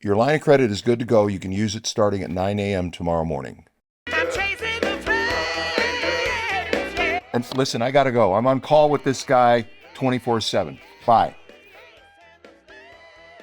Your line of credit is good to go. You can use it starting at 9 a.m. tomorrow morning. I'm chasing the flames, yeah. And listen, I gotta go. I'm on call with this guy 24/7. Bye.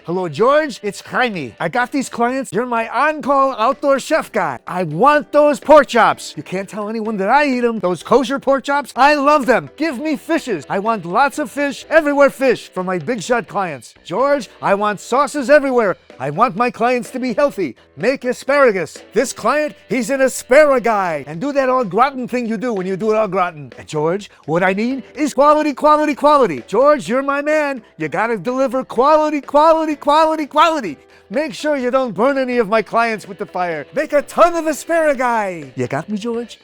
Hello, George. It's Jaime. I got these clients. You're my on-call outdoor chef guy. I want those pork chops. You can't tell anyone that I eat them. Those kosher pork chops, I love them. Give me fishes. I want lots of fish, everywhere fish, for my big shot clients. George, I want sauces everywhere. I want my clients to be healthy. Make asparagus. This client, he's an asparagus. And do that all gratin thing you do when you do it all gratin. And George, what I need is quality, quality, quality. George, you're my man. You gotta deliver quality, quality, quality, quality. Make sure you don't burn any of my clients with the fire. Make a ton of asparagus. You got me, George?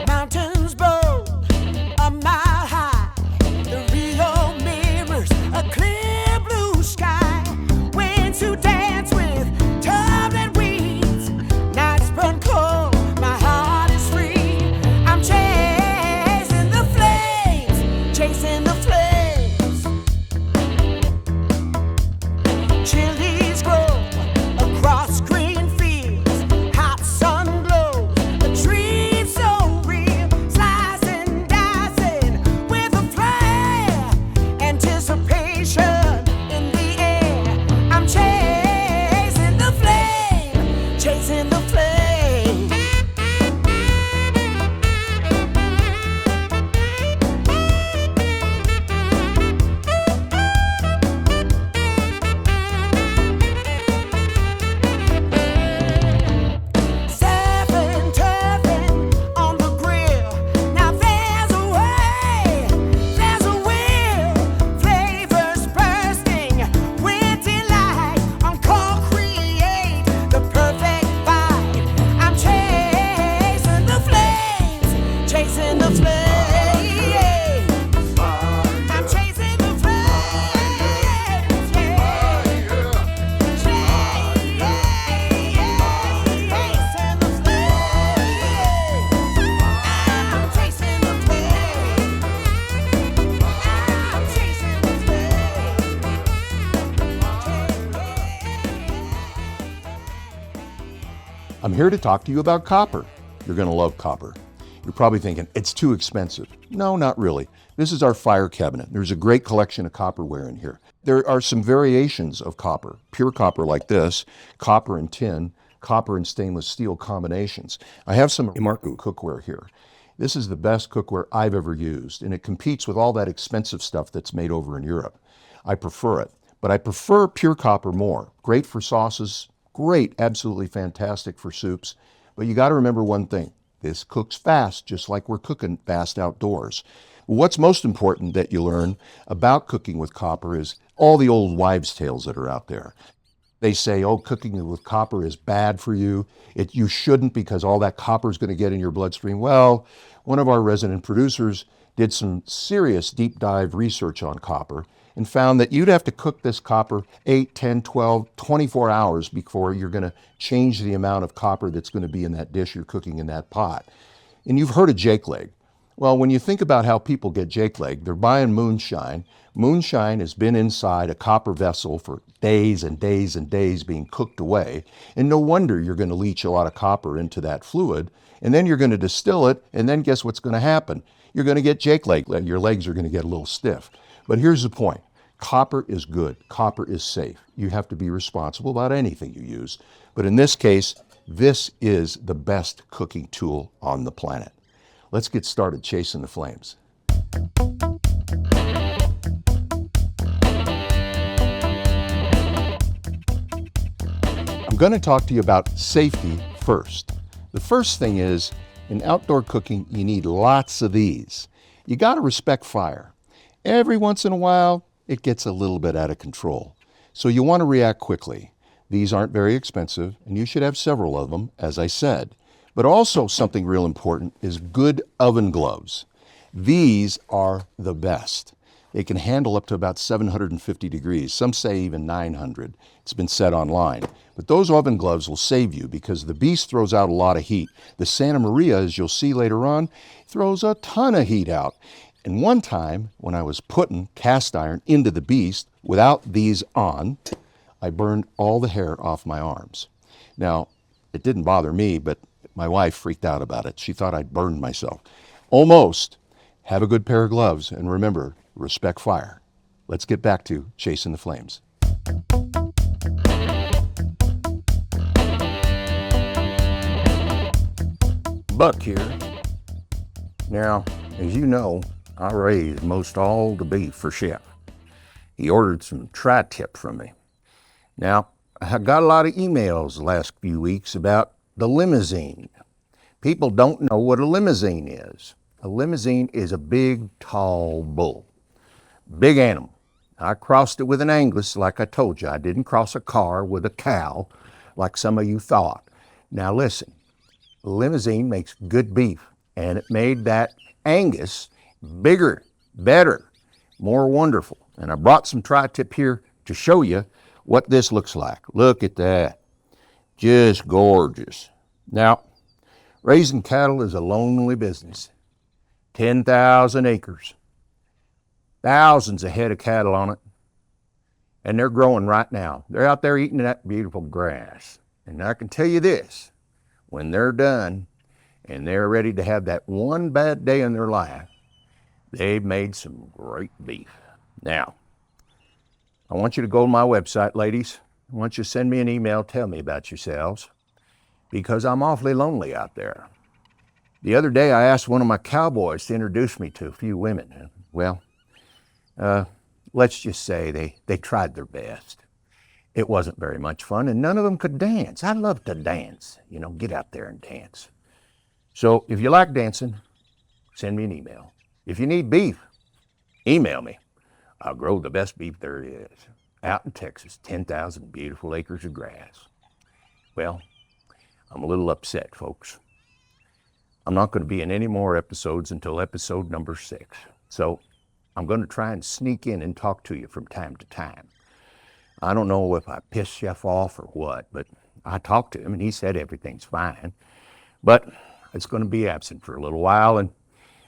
Mountains bold, a mile high. The Rio mirrors a clear blue sky. Winds who dance with turbulent weeds. Nights burn cold, my heart is free. I'm chasing the flames, chasing the flames. Chilies grow across green fields. Hot sun glows, the trees so real. Slicing, dicing with a flare. Anticipation in the air. I'm chasing the flame, chasing the flame. Surfing, turfing on the grill. Now there's a way, there's a will. Flavors bursting with delight. On call, create the perfect bite. I'm chasing the flames, chasing the flames. I'm chasing the flames, yeah. Chasing the I'm here to talk to you about copper. You're gonna love copper. You're probably thinking, it's too expensive. No, not really. This is our fire cabinet. There's a great collection of copperware in here. There are some variations of copper, pure copper like this, copper and tin, copper and stainless steel combinations. I have some Imarku cookware here. This is the best cookware I've ever used, and it competes with all that expensive stuff that's made over in Europe. I prefer it, but I prefer pure copper more. Great for sauces, great, absolutely fantastic for soups. But you got to remember one thing. This cooks fast, just like we're cooking fast outdoors. What's most important that you learn about cooking with copper is all the old wives' tales that are out there. They say, oh, cooking with copper is bad for you. You shouldn't because all that copper is going to get in your bloodstream. Well, one of our resident producers did some serious deep dive research on copper and found that you'd have to cook this copper 8, 10, 12, 24 hours before you're going to change the amount of copper that's going to be in that dish you're cooking in that pot. And you've heard of Jake leg. Well, when you think about how people get Jake leg, they're buying moonshine. Moonshine has been inside a copper vessel for days and days and days being cooked away. And no wonder you're going to leach a lot of copper into that fluid. And then you're going to distill it. And then guess what's going to happen? You're going to get Jake leg. Your legs are going to get a little stiff. But here's the point. Copper is good. Copper is safe. You have to be responsible about anything you use. But in this case, this is the best cooking tool on the planet. Let's get started chasing the flames. I'm going to talk to you about safety first. The first thing is, in outdoor cooking, you need lots of these. You got to respect fire. Every once in a while, it gets a little bit out of control. So you want to react quickly. These aren't very expensive, and you should have several of them, as I said. But also something real important is good oven gloves. These are the best. It can handle up to about 750 degrees. Some say even 900. It's been said online. But those oven gloves will save you because the Beast throws out a lot of heat. The Santa Maria, as you'll see later on, throws a ton of heat out. And one time, when I was putting cast iron into the Beast without these on, I burned all the hair off my arms. Now, it didn't bother me, but my wife freaked out about it. She thought I'd burned myself. Almost. Have a good pair of gloves, and remember, respect fire. Let's get back to chasing the flames. Buck here. Now, as you know, I raised most all the beef for Chef. He ordered some tri-tip from me. Now, I got a lot of emails the last few weeks about the limousine. People don't know what a limousine is. A limousine is a big, tall bull. Big animal. I crossed it with an Angus like I told you. I didn't cross a car with a cow like some of you thought. Now listen, a limousine makes good beef, and it made that Angus bigger, better, more wonderful. And I brought some tri-tip here to show you what this looks like. Look at that. Just gorgeous. Now, raising cattle is a lonely business. 10,000 acres. Thousands of head of cattle on it. And they're growing right now. They're out there eating that beautiful grass. And I can tell you this, when they're done and they're ready to have that one bad day in their life, they've made some great beef. Now, I want you to go to my website, ladies. I want you to send me an email, tell me about yourselves, because I'm awfully lonely out there. The other day, I asked one of my cowboys to introduce me to a few women. Well, let's just say they tried their best. It wasn't very much fun, and none of them could dance. I love to dance, get out there and dance. So if you like dancing, send me an email. If you need beef, email me. I'll grow the best beef there is. Out in Texas, 10,000 beautiful acres of grass. Well, I'm a little upset, folks. I'm not going to be in any more episodes until episode number 6. So I'm going to try and sneak in and talk to you from time to time. I don't know if I pissed Chef off or what, but I talked to him and he said everything's fine. But it's going to be absent for a little while, and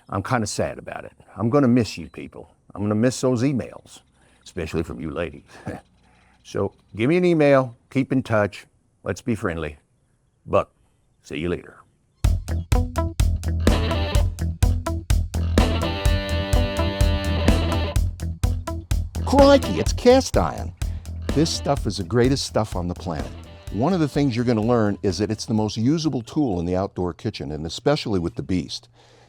I'm kind of sad about it. I'm going to miss you people. I'm going to miss those emails, especially from you ladies. So give me an email, keep in touch, let's be friendly. Buck, see you later. Crikey, it's cast iron. This stuff is the greatest stuff on the planet. One of the things you're going to learn is that it's the most usable tool in the outdoor kitchen, and especially with the Beast.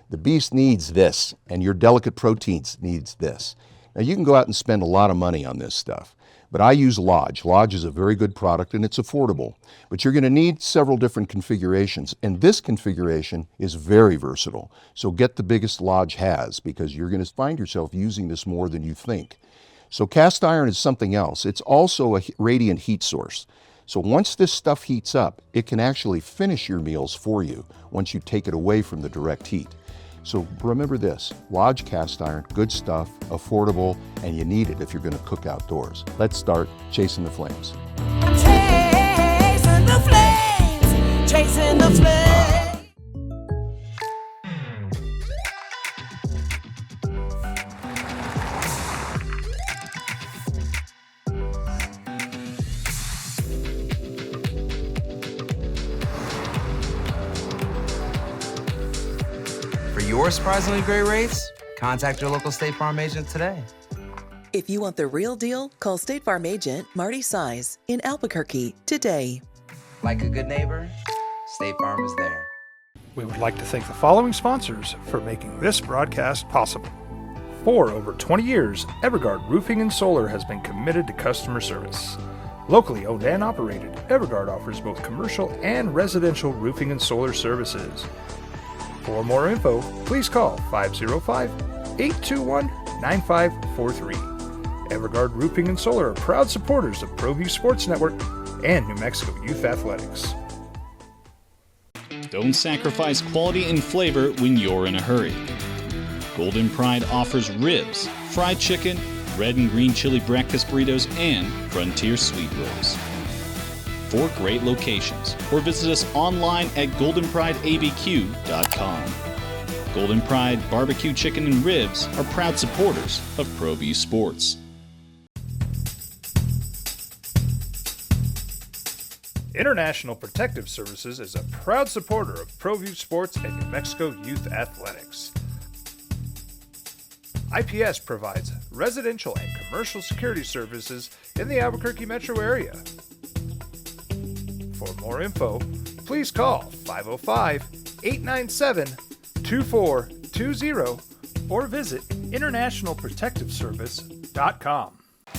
The Beast needs this, and your delicate proteins needs this. Now you can go out and spend a lot of money on this stuff, but I use Lodge. Lodge is a very good product and it's affordable, but you're going to need several different configurations, and this configuration is very versatile. So get the biggest Lodge has, because you're going to find yourself using this more than you think. So cast iron is something else. It's also a radiant heat source. So once this stuff heats up, it can actually finish your meals for you once you take it away from the direct heat. So remember this, Lodge cast iron, good stuff, affordable, and you need it if you're going to cook outdoors. Let's start chasing the flames. Chasing the flames, chasing the flames. For your surprisingly great rates, contact your local State Farm agent today. If you want the real deal, call State Farm agent Marty Size in Albuquerque today. Like a good neighbor, State Farm is there. We would like to thank the following sponsors for making this broadcast possible. For over 20 years, Evergard Roofing and Solar has been committed to customer service. Locally owned and operated, Evergard offers both commercial and residential roofing and solar services. For more info, please call 505-821-9543. Evergard Roofing and Solar are proud supporters of ProView Sports Network and New Mexico Youth Athletics. Don't sacrifice quality and flavor when you're in a hurry. Golden Pride offers ribs, fried chicken, red and green chili breakfast burritos, and frontier sweet rolls. 4 great locations, or visit us online at goldenprideabq.com. Golden Pride Barbecue Chicken and Ribs are proud supporters of ProView Sports. International Protective Services is a proud supporter of ProView Sports and New Mexico Youth Athletics. IPS provides residential and commercial security services in the Albuquerque metro area. For more info, please call 505-897-2420 or visit internationalprotectiveservice.com.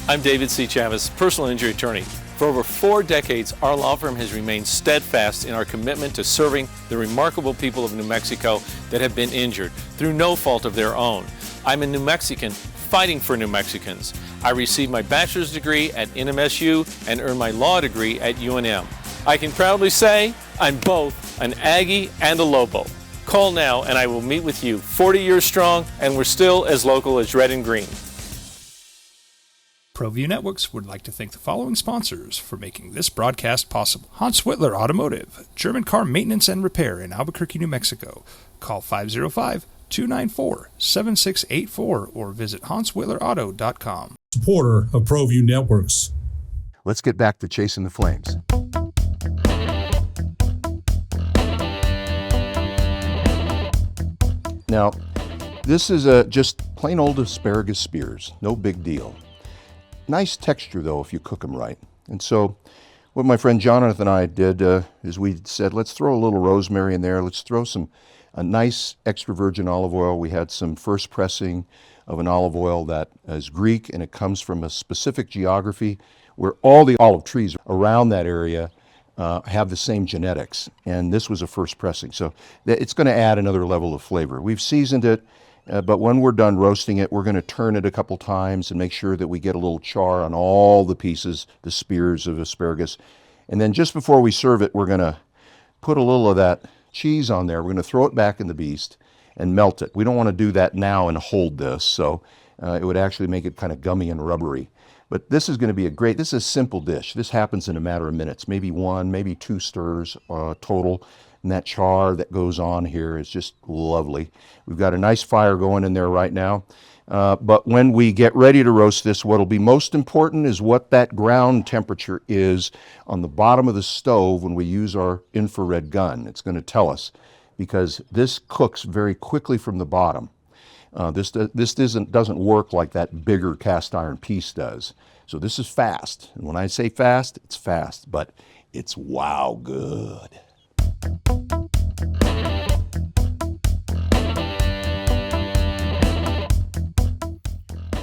I'm David C. Chavez, personal injury attorney. For over 4 decades, our law firm has remained steadfast in our commitment to serving the remarkable people of New Mexico that have been injured through no fault of their own. I'm a New Mexican fighting for New Mexicans. I received my bachelor's degree at NMSU and earned my law degree at UNM. I can proudly say I'm both an Aggie and a Lobo. Call now and I will meet with you. 40 years strong, and we're still as local as red and green. ProView Networks would like to thank the following sponsors for making this broadcast possible. Hans Whitler Automotive, German car maintenance and repair in Albuquerque, New Mexico. Call 505-294-7684 or visit hanswhitlerauto.com. Supporter of ProView Networks. Let's get back to chasing the flames. Now, this is just plain old asparagus spears. No big deal. Nice texture, though, if you cook them right. And so what my friend Jonathan and I did is we said, let's throw a little rosemary in there. Let's throw a nice extra virgin olive oil. We had some first pressing of an olive oil that is Greek, and it comes from a specific geography where all the olive trees around that area have the same genetics. And this was a first pressing. So it's going to add another level of flavor. We've seasoned it. But when we're done roasting it, we're going to turn it a couple times and make sure that we get a little char on all the pieces, the spears of asparagus. And then just before we serve it, we're going to put a little of that cheese on there. We're going to throw it back in the beast and melt it. We don't want to do that now and hold this, so it would actually make it kind of gummy and rubbery. But this is going to be this is a simple dish. This happens in a matter of minutes, maybe 1, maybe 2 stirs total. And that char that goes on here is just lovely. We've got a nice fire going in there right now. But when we get ready to roast this, what will be most important is what that ground temperature is on the bottom of the stove when we use our infrared gun. It's going to tell us, because this cooks very quickly from the bottom. This doesn't work like that bigger cast iron piece does. So this is fast. And when I say fast, it's fast, but it's wow good.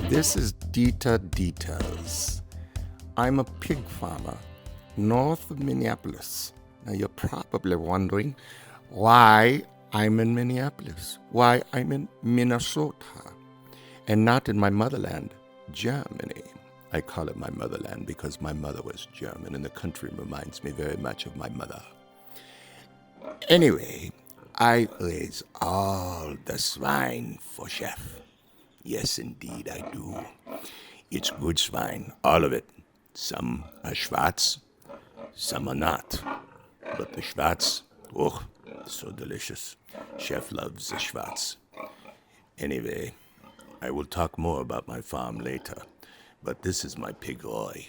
This is Dieters. I'm a pig farmer north of Minneapolis. Now you're probably wondering why I'm in Minneapolis, why I'm in Minnesota, and not in my motherland, Germany. I call it my motherland because my mother was German, and the country reminds me very much of my mother. Anyway, I raise all the swine for chef. Yes, indeed, I do. It's good swine, all of it. Some are schwarz, some are not. But the schwarz, oh, so delicious. Chef loves the schwarz. Anyway, I will talk more about my farm later. But this is my pig Roy.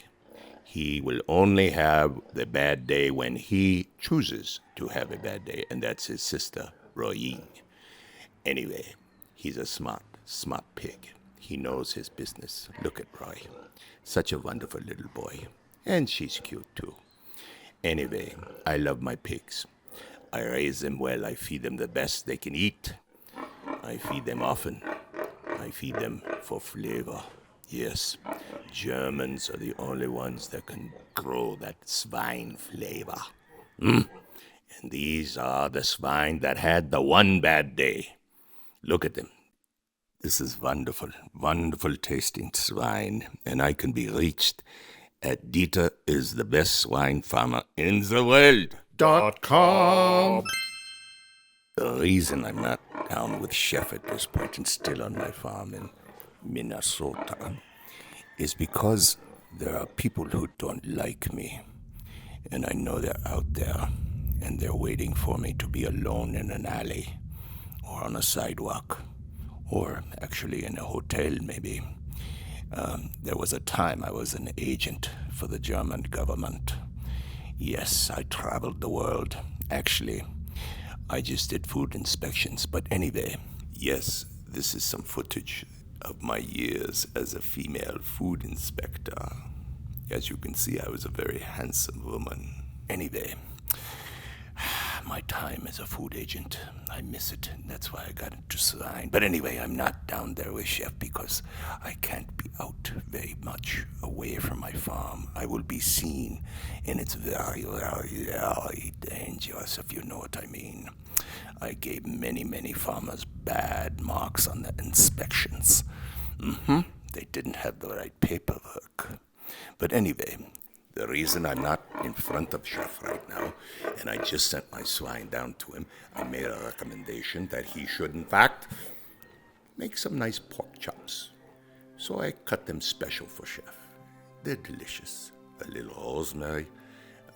He will only have the bad day when he chooses to have a bad day, and that's his sister, Roy. Anyway, he's a smart pig. He knows his business. Look at Roy. Such a wonderful little boy. And she's cute, too. Anyway, I love my pigs. I raise them well. I feed them the best they can eat. I feed them often. I feed them for flavor. Yes, Germans are the only ones that can grow that swine flavor. And these are the swine that had the one bad day. Look at them. This is wonderful, wonderful tasting swine, and I can be reached at Dieter is the best swine farmer in the world. .com. The reason I'm not down with Chef at this point and still on my farm in Minnesota, is because there are people who don't like me. And I know they're out there, and they're waiting for me to be alone in an alley, or on a sidewalk, or actually in a hotel, maybe. There was a time I was an agent for the German government. Yes, I traveled the world. Actually, I just did food inspections. But anyway, yes, this is some footage of my years as a female food inspector. As you can see, I was a very handsome woman. Anyway, my time as a food agent, I miss it. That's why I got into Swine. But anyway, I'm not down there with Chef because I can't be out very much away from my farm. I will be seen, and it's very, very, very dangerous, if you know what I mean. I gave many, many farmers bad marks on the inspections. They didn't have the right paperwork. But anyway, the reason I'm not in front of Chef right now, and I just sent my swine down to him, I made a recommendation that he should, in fact, make some nice pork chops. So I cut them special for Chef. They're delicious. A little rosemary,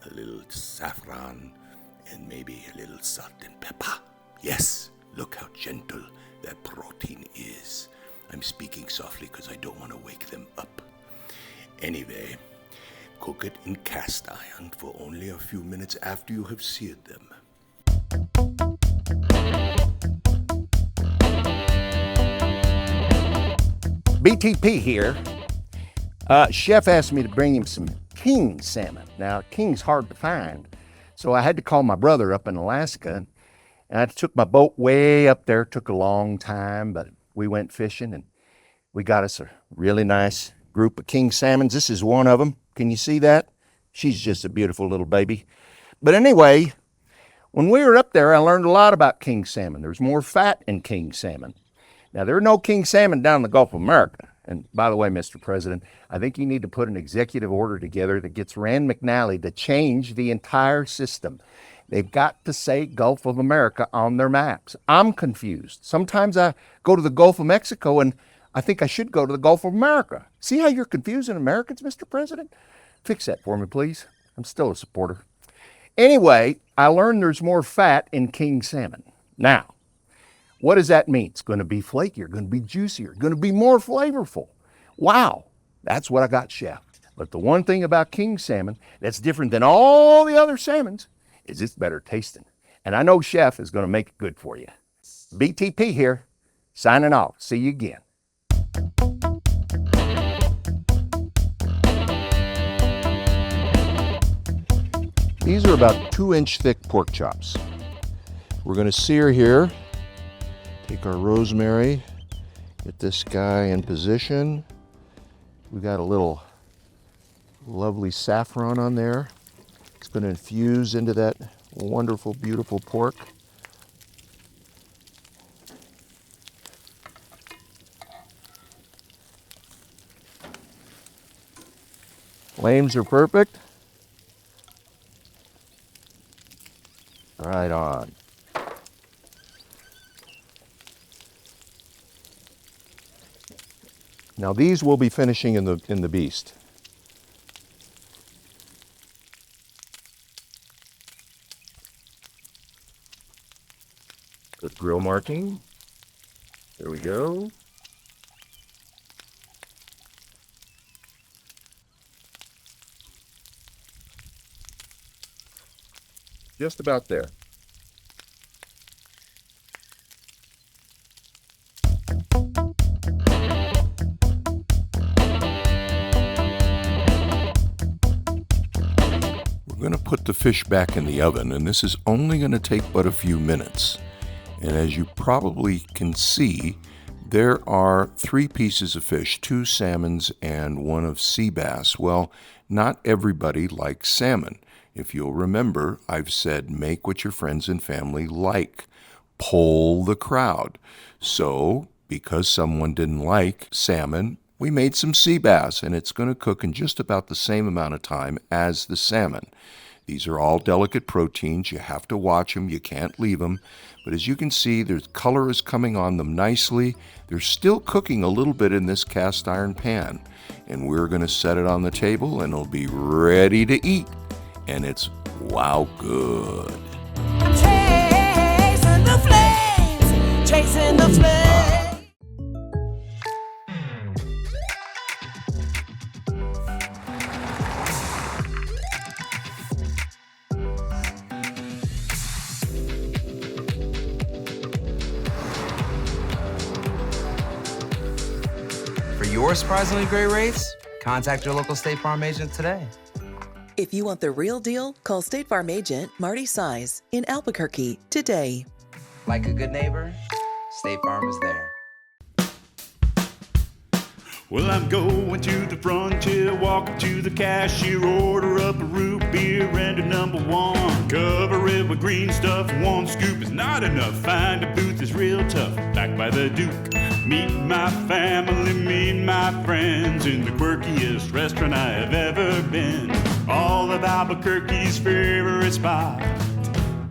a little saffron, and maybe a little salt and pepper. Yes, look how gentle that protein is. I'm speaking softly because I don't want to wake them up. Anyway, cook it in cast iron for only a few minutes after you have seared them. BTP here. Chef asked me to bring him some king salmon. Now, king's hard to find, so I had to call my brother up in Alaska, and I took my boat way up there. Took a long time, but we went fishing, and we got us a really nice group of king salmons. This is one of them. Can you see that? She's just a beautiful little baby. But anyway, when we were up there, I learned a lot about king salmon. There's more fat in king salmon. Now, there are no king salmon down in the Gulf of America. And by the way, Mr. President, I think you need to put an executive order together that gets Rand McNally to change the entire system. They've got to say Gulf of America on their maps. I'm confused. Sometimes I go to the Gulf of Mexico and I think I should go to the Gulf of America. See how you're confusing Americans, Mr. President? Fix that for me, please. I'm still a supporter. Anyway, I learned there's more fat in king salmon. Now, what does that mean? It's going to be flakier, going to be juicier, going to be more flavorful. Wow, that's what I got, Chef. But the one thing about king salmon that's different than all the other salmons is it's better tasting. And I know Chef is going to make it good for you. BTP here, signing off. See you again. These are about 2-inch thick pork chops. We're going to sear here. Take our rosemary, get this guy in position. We got a little lovely saffron on there. It's going to infuse into that wonderful, beautiful pork. Flames are perfect. Right on. Now these will be finishing in the beast. Good grill marking. There we go. Just about there. We're going to put the fish back in the oven, and this is only going to take but a few minutes. And as you probably can see, there are 3 pieces of fish, 2 salmons and 1 of sea bass. Well, not everybody likes salmon. If you'll remember, I've said make what your friends and family like. Poll the crowd. So, because someone didn't like salmon, we made some sea bass, and it's going to cook in just about the same amount of time as the salmon. These are all delicate proteins. You have to watch them. You can't leave them. But as you can see, the color is coming on them nicely. They're still cooking a little bit in this cast iron pan. And we're going to set it on the table and it'll be ready to eat. And it's wow good. Chasing the flames, chasing the flames. For your surprisingly great rates, contact your local State Farm agent today. If you want the real deal, call State Farm agent Marty Size in Albuquerque today. Like a good neighbor, State Farm is there. Well, I'm going to the frontier, walk up to the cashier, order up a root beer and a number one. Cover it with green stuff, one scoop is not enough. Find a booth is real tough, back by the Duke. Meet my family, meet my friends in the quirkiest restaurant I have ever been. All of Albuquerque's favorite spot,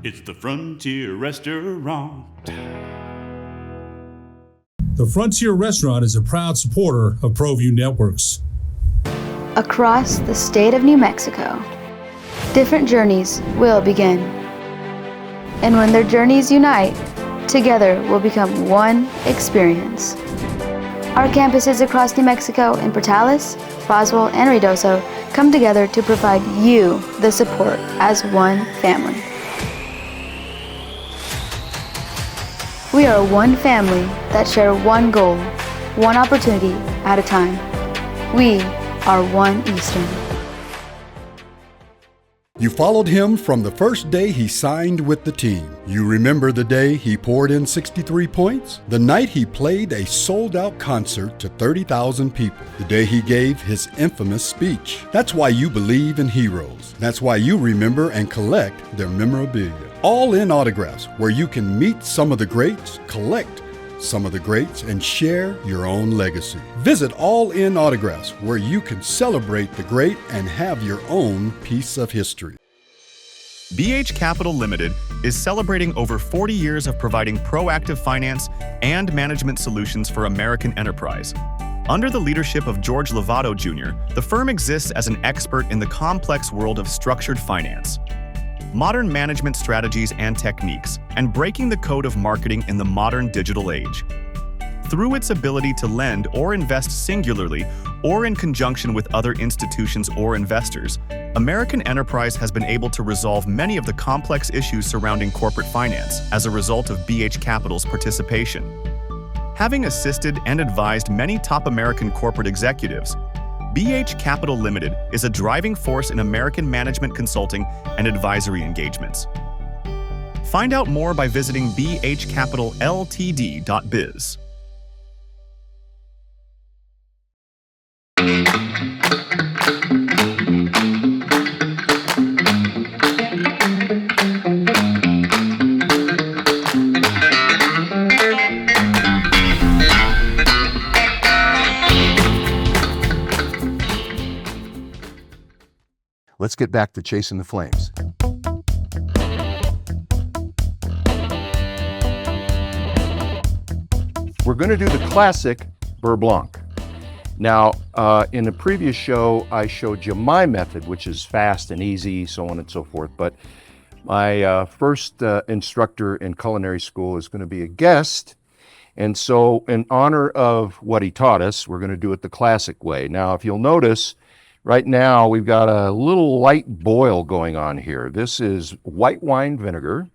it's the Frontier Restaurant. The Frontier Restaurant is a proud supporter of ProView Networks. Across the state of New Mexico, different journeys will begin. And when their journeys unite, together will become one experience. Our campuses across New Mexico in Portales, Roswell, and Ruidoso come together to provide you the support as one family. We are one family that share one goal, one opportunity at a time. We are one Eastern. You followed him from the first day he signed with the team. You remember the day he poured in 63 points? The night he played a sold-out concert to 30,000 people. The day he gave his infamous speech. That's why you believe in heroes. That's why you remember and collect their memorabilia. All in autographs, where you can meet some of the greats, collect some of the greats, and share your own legacy. Visit All In Autographs, where you can celebrate the great and have your own piece of history. BH Capital Limited is celebrating over 40 years of providing proactive finance and management solutions for American enterprise. Under the leadership of George Lovato Jr., the firm exists as an expert in the complex world of structured finance, modern management strategies and techniques, and breaking the code of marketing in the modern digital age. Through its ability to lend or invest singularly or in conjunction with other institutions or investors, American enterprise has been able to resolve many of the complex issues surrounding corporate finance as a result of BH Capital's participation. Having assisted and advised many top American corporate executives, BH Capital Limited is a driving force in American management consulting and advisory engagements. Find out more by visiting bhcapitalltd.biz. Let's get back to chasing the flames. We're going to do the classic beurre blanc. Now, in the previous show, I showed you my method, which is fast and easy, so on and so forth. But my first instructor in culinary school is going to be a guest. And so in honor of what he taught us, we're going to do it the classic way. Now, if you'll notice, right now we've got a little light boil going on here. This is white wine vinegar,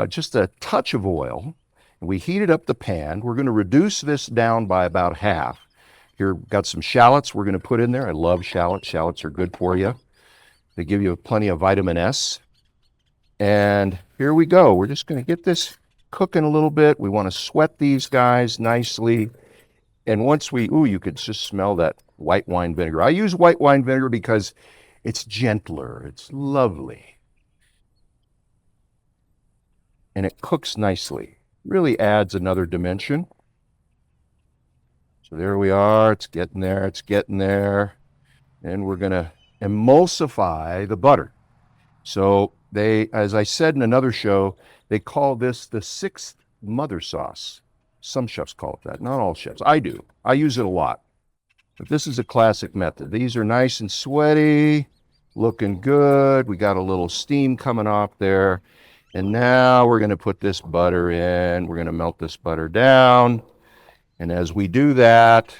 just a touch of oil. We heated up the pan. We're going to reduce this down by about half. Here, got some shallots we're going to put in there. I love shallots. Shallots are good for you. They give you plenty of vitamin S. And here we go. We're just going to get this cooking a little bit. We want to sweat these guys nicely. And once you could just smell that white wine vinegar. I use white wine vinegar because it's gentler. It's lovely. And it cooks nicely. Really adds another dimension. So there we are. It's getting there. It's getting there. And we're going to emulsify the butter. So they, as I said in another show, they call this the 6th mother sauce. Some chefs call it that, not all chefs. I do. I use it a lot. But this is a classic method. These are nice and sweaty, looking good. We got a little steam coming off there. And now we're going to put this butter in. We're going to melt this butter down. And as we do that,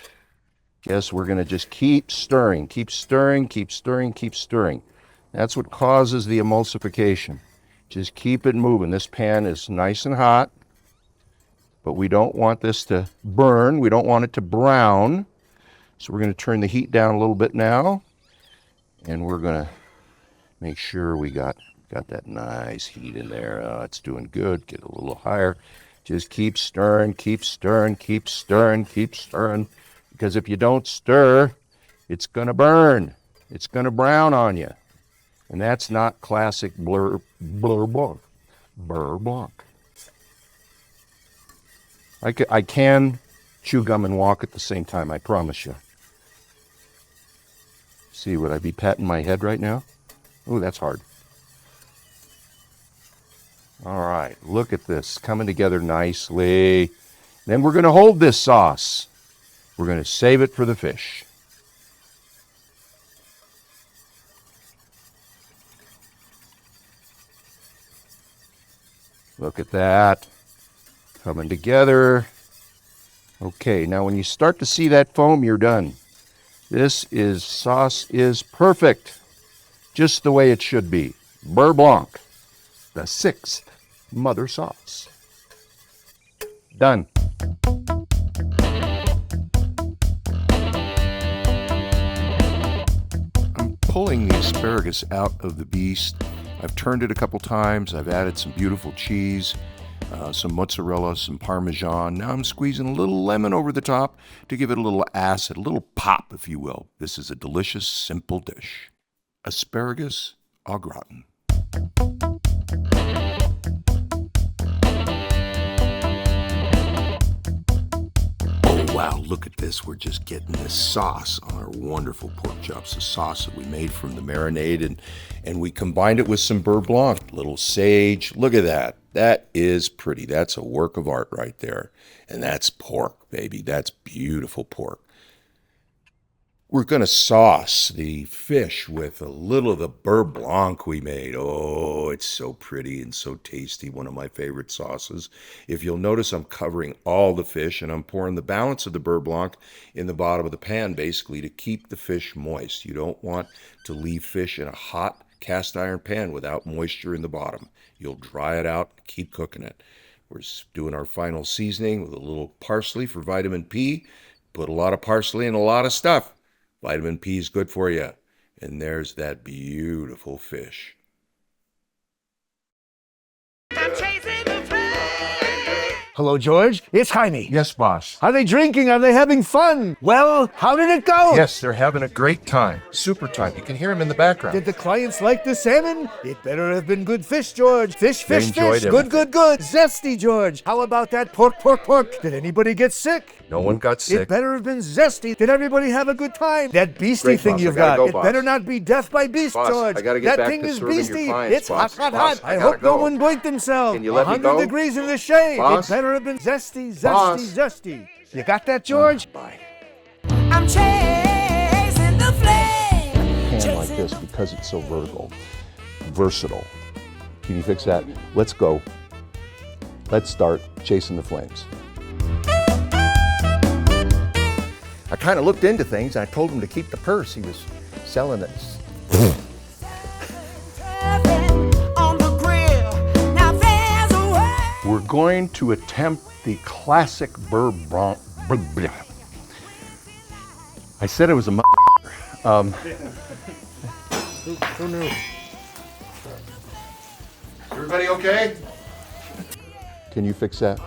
guess we're going to just keep stirring, keep stirring, keep stirring, keep stirring. That's what causes the emulsification. Just keep it moving. This pan is nice and hot, but we don't want this to burn. We don't want it to brown. So we're going to turn the heat down a little bit now, and we're going to make sure we got that nice heat in there. It's doing good. Get a little higher. Just keep stirring, keep stirring, keep stirring, keep stirring. Because if you don't stir, it's going to burn. It's going to brown on you. And that's not classic beurre blanc. I can chew gum and walk at the same time, I promise you. See, would I be patting my head right now? Oh, that's hard. All right, look at this, coming together nicely. Then we're going to hold this sauce. We're going to save it for the fish. Look at that, coming together. Okay, now when you start to see that foam, you're done. This sauce is perfect, just the way it should be. Beurre blanc, the 6th mother sauce. Done. I'm pulling the asparagus out of the beast. I've turned it a couple times. I've added some beautiful cheese, some mozzarella, some Parmesan. Now I'm squeezing a little lemon over the top to give it a little acid, a little pop, if you will. This is a delicious, simple dish. Asparagus au gratin. Wow, look at this. We're just getting this sauce on our wonderful pork chops, the sauce that we made from the marinade, and we combined it with some beurre blanc, little sage. Look at that. That is pretty. That's a work of art right there. And that's pork, baby. That's beautiful pork. We're going to sauce the fish with a little of the beurre blanc we made. Oh, it's so pretty and so tasty. One of my favorite sauces. If you'll notice, I'm covering all the fish and I'm pouring the balance of the beurre blanc in the bottom of the pan, basically to keep the fish moist. You don't want to leave fish in a hot cast iron pan without moisture in the bottom. You'll dry it out, keep cooking it. We're doing our final seasoning with a little parsley for vitamin P. Put a lot of parsley in a lot of stuff. Vitamin P is good for you. And there's that beautiful fish. I'm chasing the flame. Hello, George. It's Jaime. Yes, boss. Are they drinking? Are they having fun? Well, how did it go? Yes, they're having a great time. Super time. You can hear them in the background. Did the clients like the salmon? It better have been good fish, George. Fish, They fish, enjoyed fish. everything. Good. Zesty, George. How about that pork? Did anybody get sick? No one got sick. It better have been zesty. Did everybody have a good time? That beastie Great, thing boss. you've I gotta got. go, It boss. better not be death by beast, Boss, George. I gotta get that back thing to is serving your beastie. clients, It's boss. hot. Boss, I I hope gotta no go. one blinked himself. Can you let me 100 go? degrees in the shade. Boss? It better have been zesty. Boss? You got that, George? Bye. I'm chasing the flame. Pan like this because it's so versatile. Can you fix that? Let's go. Let's start chasing the flames. I kind of looked into things and I told him to keep the purse. He was selling it. On the grill. Now there's a way. We're going to attempt the classic beurre blanc. I said it was a Who knew? Everybody okay? Can you fix that?